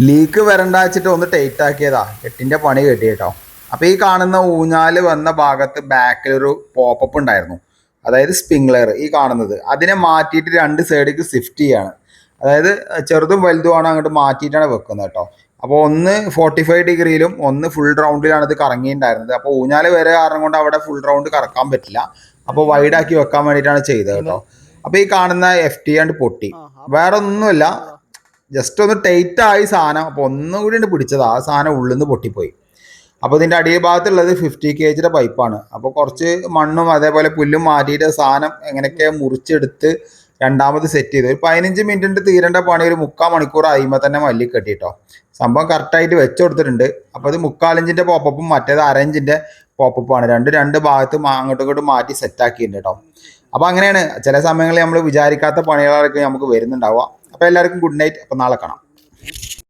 Leak വരണ്ട വെച്ചിട്ട് ഒന്ന് ടൈറ്റ് ആക്കിയതാ, എട്ടിൻ്റെ പണി കെട്ടി കേട്ടോ. അപ്പോൾ ഈ കാണുന്ന ഊഞ്ഞാൽ വന്ന ഭാഗത്ത് ബാക്കിലൊരു പോപ്പപ്പ് ഉണ്ടായിരുന്നു, അതായത് സ്പ്രിംഗ്ലർ ഈ കാണുന്നത്. അതിനെ മാറ്റിയിട്ട് രണ്ട് സൈഡിലേക്ക് സ്വിഫ്റ്റ് ചെയ്യാണ്, അതായത് ചെറുതും വലുതുമാണ് അങ്ങോട്ട് മാറ്റിയിട്ടാണ് വെക്കുന്നത് കേട്ടോ. അപ്പോൾ ഒന്ന് 45 ഡിഗ്രിയിലും ഒന്ന് ഫുൾ റൗണ്ടിലാണ് ഇത് കറങ്ങിയിട്ടുണ്ടായിരുന്നത്. അപ്പോൾ ഊഞ്ഞാൽ വരെ കാരണം കൊണ്ട് അവിടെ ഫുൾ റൗണ്ട് കറക്കാൻ പറ്റില്ല, അപ്പോൾ വൈഡാക്കി വെക്കാൻ വേണ്ടിയിട്ടാണ് ചെയ്തത് കേട്ടോ. അപ്പോൾ ഈ കാണുന്ന FT ആണ്ട് പൊട്ടി, വേറെ ഒന്നുമില്ല, ജസ്റ്റ് ഒന്ന് ടൈറ്റ് ആയി സാധനം. അപ്പോൾ ഒന്നും കൂടി ഉണ്ട് പിടിച്ചത്, ആ സാധനം ഉള്ളിൽ നിന്ന് പൊട്ടിപ്പോയി. അപ്പോൾ ഇതിൻ്റെ അടിഭാഗത്തുള്ളത് 50 kg പൈപ്പാണ്. അപ്പോൾ കുറച്ച് മണ്ണും അതേപോലെ പുല്ലും മാറ്റിയിട്ട് സാധനം എങ്ങനെയൊക്കെ മുറിച്ചെടുത്ത് രണ്ടാമത് സെറ്റ് ചെയ്തു. ഒരു 15 മിനിറ്റ് തീരേണ്ട പണി ഒരു 3/4 മണിക്കൂർ ആയിമ്പോൾ തന്നെ മല്ലി കെട്ടിട്ടോ. സംഭവം കറക്റ്റായിട്ട് വെച്ച് കൊടുത്തിട്ടുണ്ട്. അപ്പോൾ അത് 3/4 ഇഞ്ചിൻ്റെ പോപ്പപ്പും മറ്റേത് 1/2 ഇഞ്ചിൻ്റെ പോപ്പപ്പാണ്. രണ്ട് ഭാഗത്തും അങ്ങോട്ടും ഇങ്ങോട്ടും മാറ്റി സെറ്റാക്കിയിട്ടുണ്ട് കേട്ടോ. അപ്പോൾ അങ്ങനെയാണ് ചില സമയങ്ങളിൽ നമ്മൾ വിചാരിക്കാത്ത പണികളൊക്കെ നമുക്ക് വരുന്നുണ്ടാവുക. അപ്പോൾ എല്ലാവർക്കും ഗുഡ് നൈറ്റ്. അപ്പോൾ നാളെ കാണാം.